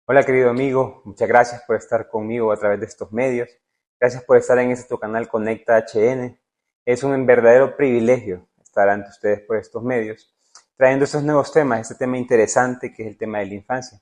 Hola querido amigo, muchas gracias por estar conmigo a través de estos medios. Gracias por estar en este tu canal Conecta HN. Es un verdadero privilegio estar ante ustedes por estos medios, trayendo estos nuevos temas, este tema interesante que es el tema de la infancia.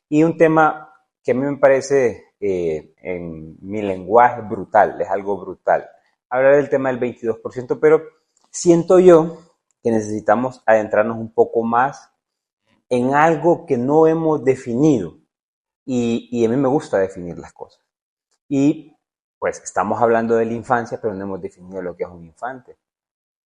Y un tema que a mí me parece en mi lenguaje brutal, es algo brutal. Hablar del tema del 22%, pero siento yo que necesitamos adentrarnos un poco más en algo que no hemos definido y a mí me gusta definir las cosas. Y pues estamos hablando de la infancia, pero no hemos definido lo que es un infante.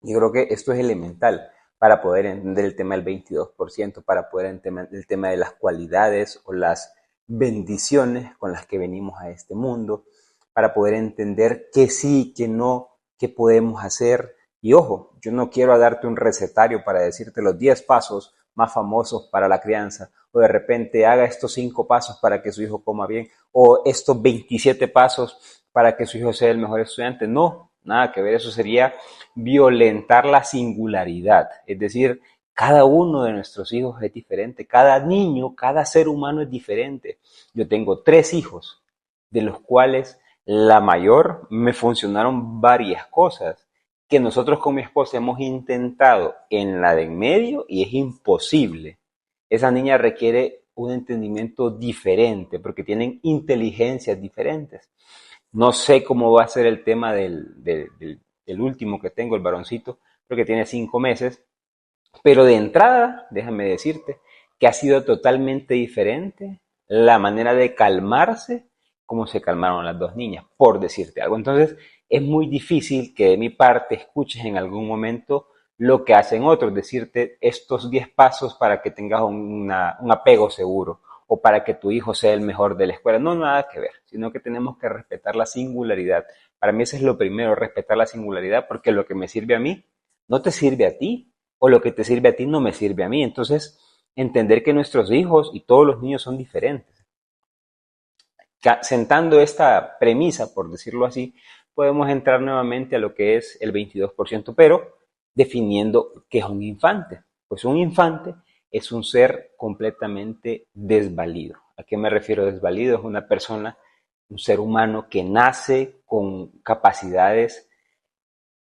Yo creo que esto es elemental para poder entender el tema del 22%, para poder entender el tema de las cualidades o las bendiciones con las que venimos a este mundo, para poder entender qué sí, qué no, qué podemos hacer. Y ojo, yo no quiero darte un recetario para decirte los 10 pasos más famosos para la crianza, o de repente haga estos 5 pasos para que su hijo coma bien, o estos 27 pasos para que su hijo sea el mejor estudiante. No, nada que ver, eso sería violentar la singularidad. Es decir, cada uno de nuestros hijos es diferente, cada niño, cada ser humano es diferente. Yo tengo 3 hijos, de los cuales la mayor me funcionaron varias cosas que nosotros con mi esposa hemos intentado en la de en medio y es imposible. Esa niña requiere un entendimiento diferente porque tienen inteligencias diferentes. No sé cómo va a ser el tema del último que tengo, el varoncito, porque tiene 5 meses, pero de entrada, déjame decirte que ha sido totalmente diferente la manera de calmarse como se calmaron las dos niñas, por decirte algo. Entonces, es muy difícil que de mi parte escuches en algún momento lo que hacen otros, decirte estos 10 pasos para que tengas un apego seguro o para que tu hijo sea el mejor de la escuela. No, nada que ver, sino que tenemos que respetar la singularidad. Para mí eso es lo primero, respetar la singularidad, porque lo que me sirve a mí no te sirve a ti, o lo que te sirve a ti no me sirve a mí. Entonces, entender que nuestros hijos y todos los niños son diferentes. Sentando esta premisa, por decirlo así, podemos entrar nuevamente a lo que es el 22%, pero definiendo qué es un infante. Pues un infante es un ser completamente desvalido. ¿A qué me refiero desvalido? Es una persona, un ser humano que nace con capacidades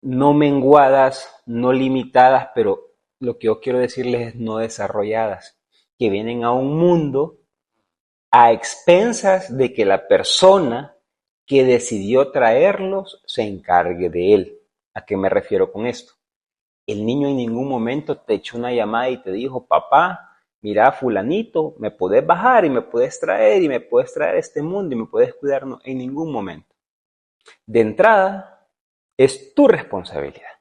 no menguadas, no limitadas, pero lo que yo quiero decirles es no desarrolladas, que vienen a un mundo a expensas de que la persona que decidió traerlos se encargue de él. ¿A qué me refiero con esto? El niño en ningún momento te echó una llamada y te dijo, papá, mira, fulanito, me puedes bajar y me puedes traer y me puedes traer a este mundo y me puedes cuidar. No, en ningún momento. De entrada, es tu responsabilidad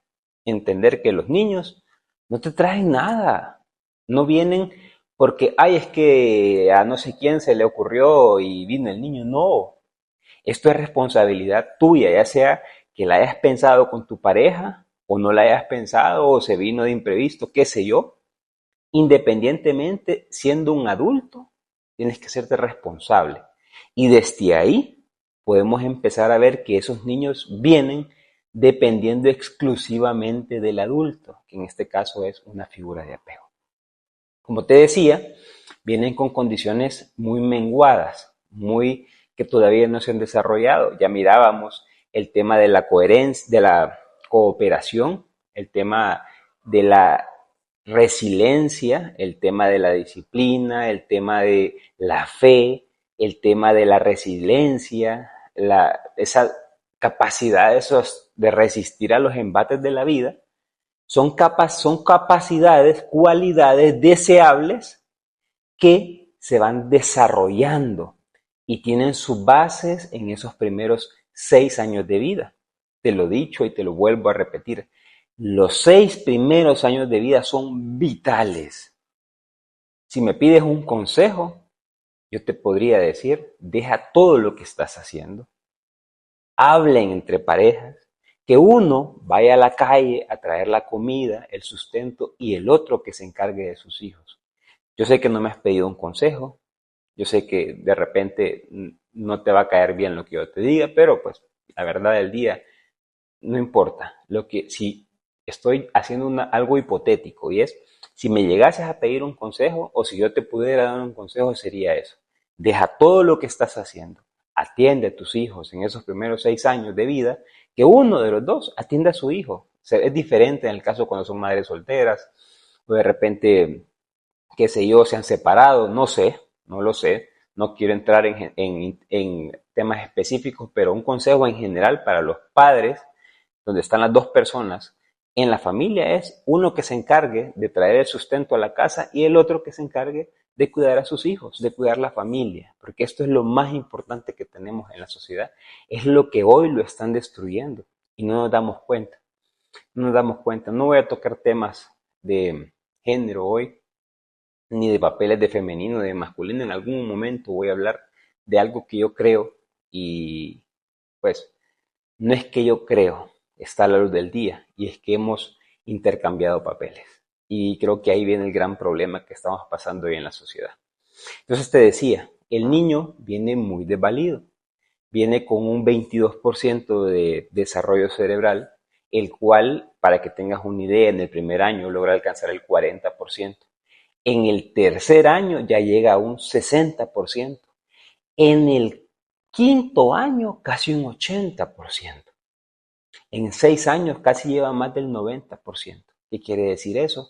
entender que los niños no te traen nada, no vienen porque, ay, es que a no sé quién se le ocurrió y vino el niño. No, esto es responsabilidad tuya, ya sea que la hayas pensado con tu pareja o no la hayas pensado o se vino de imprevisto, qué sé yo. Independientemente, siendo un adulto, tienes que hacerte responsable. Y desde ahí podemos empezar a ver que esos niños vienen dependiendo exclusivamente del adulto, que en este caso es una figura de apego. Como te decía, vienen con condiciones muy menguadas, muy que todavía no se han desarrollado. Ya mirábamos el tema de la coherencia, de la cooperación, el tema de la resiliencia, el tema de la disciplina, el tema de la fe, el tema de la resiliencia, esa capacidad de resistir a los embates de la vida, son capacidades, cualidades deseables que se van desarrollando y tienen sus bases en esos primeros 6 años de vida. Te lo he dicho y te lo vuelvo a repetir. Los 6 primeros años de vida son vitales. Si me pides un consejo, yo te podría decir, deja todo lo que estás haciendo, hablen entre parejas, que uno vaya a la calle a traer la comida, el sustento y el otro que se encargue de sus hijos. Yo sé que no me has pedido un consejo, yo sé que de repente no te va a caer bien lo que yo te diga, pero pues la verdad del día no importa. Si estoy haciendo algo hipotético y es, si me llegases a pedir un consejo o si yo te pudiera dar un consejo sería eso. Deja todo lo que estás haciendo. Atiende a tus hijos en esos primeros 6 años de vida, que uno de los dos atienda a su hijo. Es diferente en el caso cuando son madres solteras o de repente, qué sé yo, se han separado, no sé, no lo sé. No quiero entrar en temas específicos, pero un consejo en general para los padres, donde están las dos personas en la familia, es uno que se encargue de traer el sustento a la casa y el otro que se encargue de cuidar a sus hijos, de cuidar la familia, porque esto es lo más importante que tenemos en la sociedad. Es lo que hoy lo están destruyendo y no nos damos cuenta. No nos damos cuenta. No voy a tocar temas de género hoy, ni de papeles de femenino, de masculino. En algún momento voy a hablar de algo que yo creo y pues no es que yo creo, está a la luz del día, y es que hemos intercambiado papeles. Y creo que ahí viene el gran problema que estamos pasando hoy en la sociedad. Entonces te decía, el niño viene muy desvalido, viene con un 22% de desarrollo cerebral, el cual, para que tengas una idea, en el primer año logra alcanzar el 40%. En el tercer año ya llega a un 60%. En el quinto año casi un 80%. En 6 años casi lleva más del 90%. ¿Qué quiere decir eso?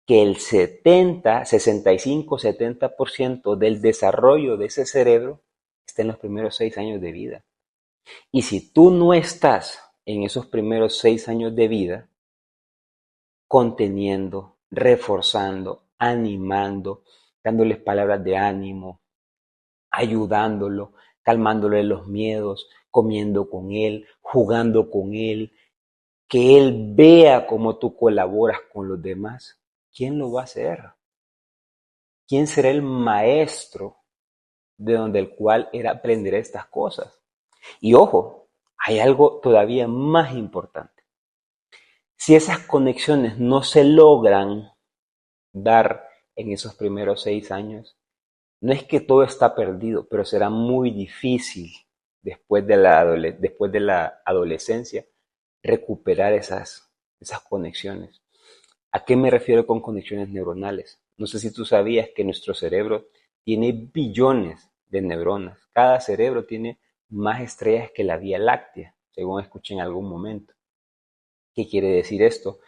Que el 65-70% del desarrollo de ese cerebro está en los primeros 6 años de vida. Y si tú no estás en esos primeros 6 años de vida, conteniendo, reforzando, animando, dándoles palabras de ánimo, ayudándolo, calmándole los miedos, comiendo con él, jugando con él, que él vea cómo tú colaboras con los demás, ¿quién lo va a hacer? ¿Quién será el maestro de donde el cual él aprenderá estas cosas? Y ojo, hay algo todavía más importante. Si esas conexiones no se logran dar en esos primeros 6 años, no es que todo está perdido, pero será muy difícil después de la adolescencia recuperar esas conexiones. ¿A qué me refiero con conexiones neuronales? No sé si tú sabías que nuestro cerebro tiene billones de neuronas. Cada cerebro tiene más estrellas que la Vía Láctea, según escuché en algún momento. ¿Qué quiere decir esto?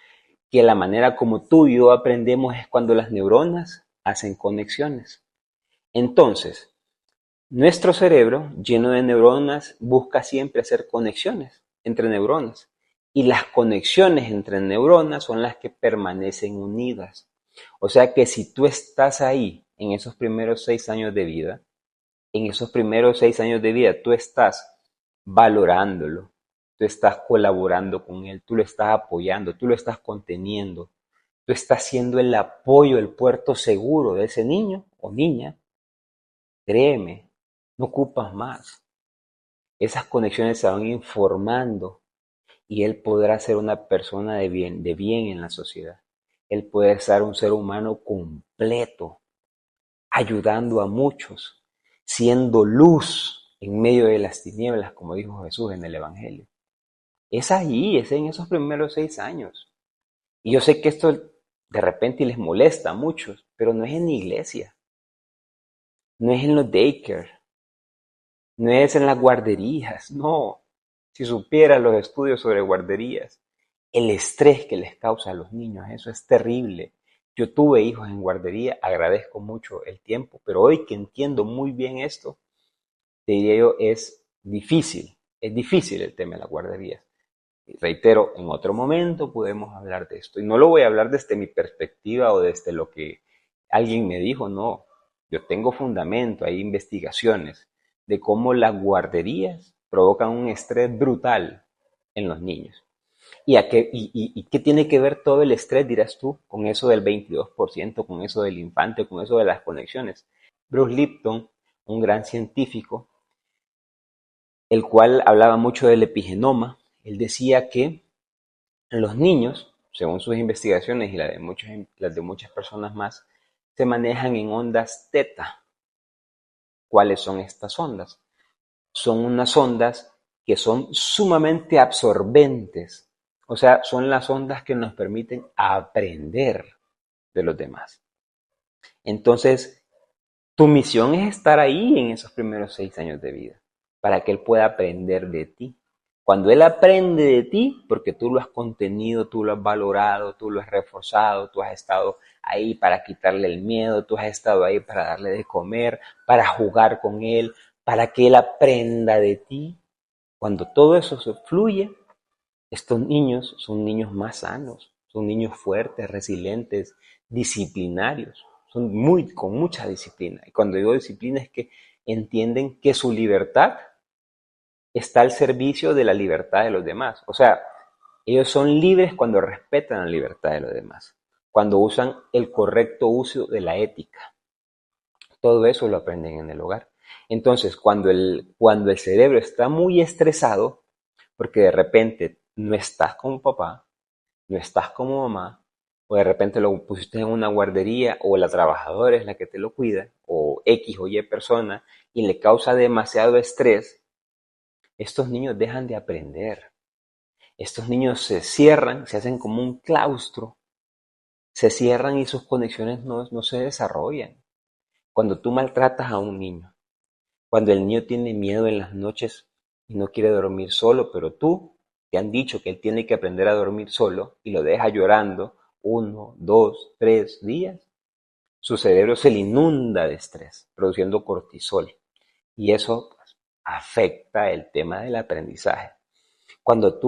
Que la manera como tú y yo aprendemos es cuando las neuronas hacen conexiones. Entonces, nuestro cerebro, lleno de neuronas, busca siempre hacer conexiones entre neuronas. Y las conexiones entre neuronas son las que permanecen unidas. O sea que si tú estás ahí en esos primeros 6 años de vida, en esos primeros 6 años de vida tú estás valorándolo, tú estás colaborando con él, tú lo estás apoyando, tú lo estás conteniendo, tú estás siendo el apoyo, el puerto seguro de ese niño o niña. Créeme, no ocupas más. Esas conexiones se van informando y él podrá ser una persona de bien en la sociedad. Él puede ser un ser humano completo, ayudando a muchos, siendo luz en medio de las tinieblas, como dijo Jesús en el Evangelio. Es ahí, es en esos primeros 6 años. Y yo sé que esto de repente les molesta a muchos, pero no es en la iglesia, no es en los daycare, no es en las guarderías, no. Si supieras los estudios sobre guarderías, el estrés que les causa a los niños, eso es terrible. Yo tuve hijos en guardería, agradezco mucho el tiempo, pero hoy que entiendo muy bien esto, te diría yo, es difícil el tema de las guarderías. Y reitero, en otro momento podemos hablar de esto. Y no lo voy a hablar desde mi perspectiva o desde lo que alguien me dijo, no. Yo tengo fundamento, hay investigaciones de cómo las guarderías provocan un estrés brutal en los niños. ¿Y qué tiene que ver todo el estrés, dirás tú, con eso del 22%, con eso del infante, con eso de las conexiones? Bruce Lipton, un gran científico, el cual hablaba mucho del epigenoma, él decía que los niños, según sus investigaciones y las de muchas personas más, se manejan en ondas teta. ¿Cuáles son estas ondas? Son unas ondas que son sumamente absorbentes. O sea, son las ondas que nos permiten aprender de los demás. Entonces, Tu misión es estar ahí en esos primeros 6 años de vida, para que él pueda aprender de ti. Cuando él aprende de ti, porque tú lo has contenido, tú lo has valorado, tú lo has reforzado, tú has estado ahí para quitarle el miedo, tú has estado ahí para darle de comer, para jugar con él, para que él aprenda de ti. Cuando todo eso se fluye, estos niños son niños más sanos, son niños fuertes, resilientes, disciplinarios, son con mucha disciplina. Y cuando digo disciplina es que entienden que su libertad está al servicio de la libertad de los demás. O sea, ellos son libres cuando respetan la libertad de los demás, cuando usan el correcto uso de la ética. Todo eso lo aprenden en el hogar. Entonces, cuando el cerebro está muy estresado, porque de repente no estás como papá, no estás como mamá, o de repente lo pusiste en una guardería, o la trabajadora es la que te lo cuida, o X o Y persona, y le causa demasiado estrés, estos niños dejan de aprender. Estos niños se cierran, se hacen como un claustro, se cierran y sus conexiones no se desarrollan. Cuando tú maltratas a un niño, cuando el niño tiene miedo en las noches y no quiere dormir solo, pero tú te han dicho que él tiene que aprender a dormir solo y lo deja llorando 1, 2, 3 días, su cerebro se le inunda de estrés, produciendo cortisol. Y eso pues, afecta el tema del aprendizaje. Cuando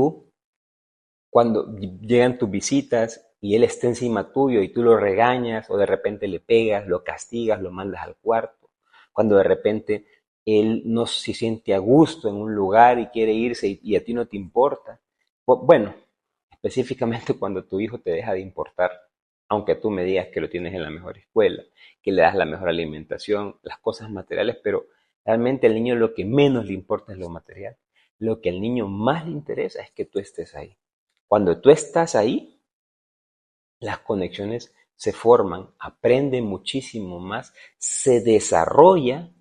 cuando llegan tus visitas y él está encima tuyo y tú lo regañas o de repente le pegas, lo castigas, lo mandas al cuarto. Cuando de repente él no se siente a gusto en un lugar y quiere irse y a ti no te importa. Bueno, específicamente cuando tu hijo te deja de importar, aunque tú me digas que lo tienes en la mejor escuela, que le das la mejor alimentación, las cosas materiales, pero realmente al niño lo que menos le importa es lo material. Lo que al niño más le interesa es que tú estés ahí. Cuando tú estás ahí, las conexiones se forman, aprende muchísimo más, se desarrolla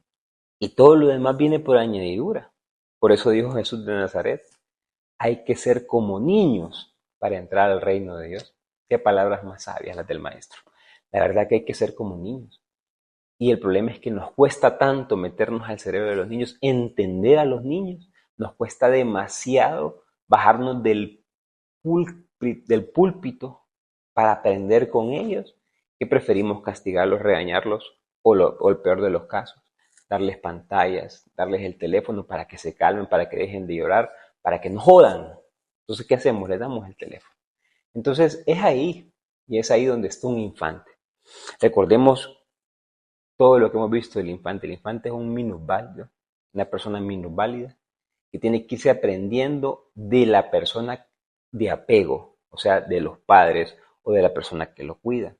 y todo lo demás viene por añadidura. Por eso dijo Jesús de Nazaret, hay que ser como niños para entrar al reino de Dios. Qué palabras más sabias las del maestro. La verdad que hay que ser como niños. Y el problema es que nos cuesta tanto meternos al cerebro de los niños, entender a los niños, nos cuesta demasiado bajarnos del púlpito para aprender con ellos, que preferimos castigarlos, regañarlos o el peor de los casos, darles pantallas, darles el teléfono para que se calmen, para que dejen de llorar, para que no jodan. Entonces, ¿qué hacemos? Les damos el teléfono. Entonces, es ahí, y es ahí donde está un infante. Recordemos todo lo que hemos visto del infante. El infante es un minusválido, una persona minusválida, que tiene que irse aprendiendo de la persona de apego, o sea, de los padres o de la persona que lo cuida.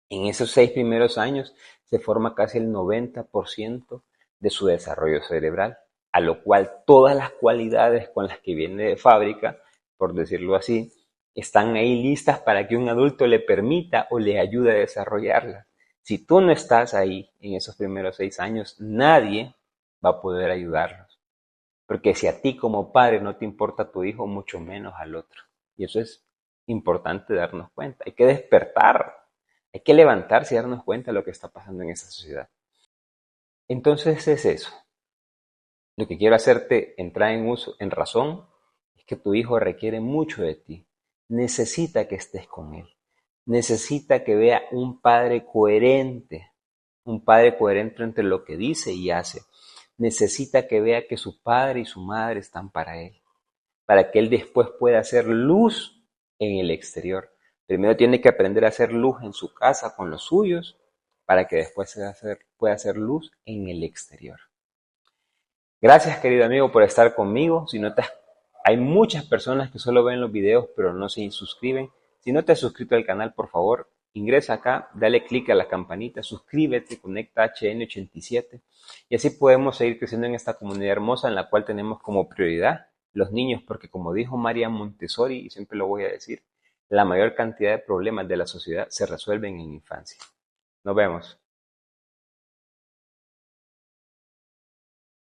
En esos 6 primeros años se forma casi el 90% de su desarrollo cerebral, a lo cual todas las cualidades con las que viene de fábrica, por decirlo así, están ahí listas para que un adulto le permita o le ayude a desarrollarlas. Si tú no estás ahí en esos primeros 6 años, nadie va a poder ayudarlos. Porque si a ti como padre no te importa tu hijo, mucho menos al otro. Y eso es importante darnos cuenta. Hay que despertar, hay que levantarse y darnos cuenta de lo que está pasando en esta sociedad. Entonces es eso. Lo que quiero hacerte entrar en razón es que tu hijo requiere mucho de ti. Necesita que estés con él. Necesita que vea un padre coherente entre lo que dice y hace. Necesita que vea que su padre y su madre están para él, para que él después pueda hacer luz en el exterior. Primero tiene que aprender a hacer luz en su casa con los suyos, para que después pueda hacer luz en el exterior. Gracias, querido amigo, por estar conmigo. Hay muchas personas que solo ven los videos pero no se suscriben. Si no te has suscrito al canal, por favor, ingresa acá, dale clic a la campanita, suscríbete, conecta HN87 y así podemos seguir creciendo en esta comunidad hermosa en la cual tenemos como prioridad los niños, porque como dijo María Montessori, y siempre lo voy a decir, la mayor cantidad de problemas de la sociedad se resuelven en la infancia. Nos vemos.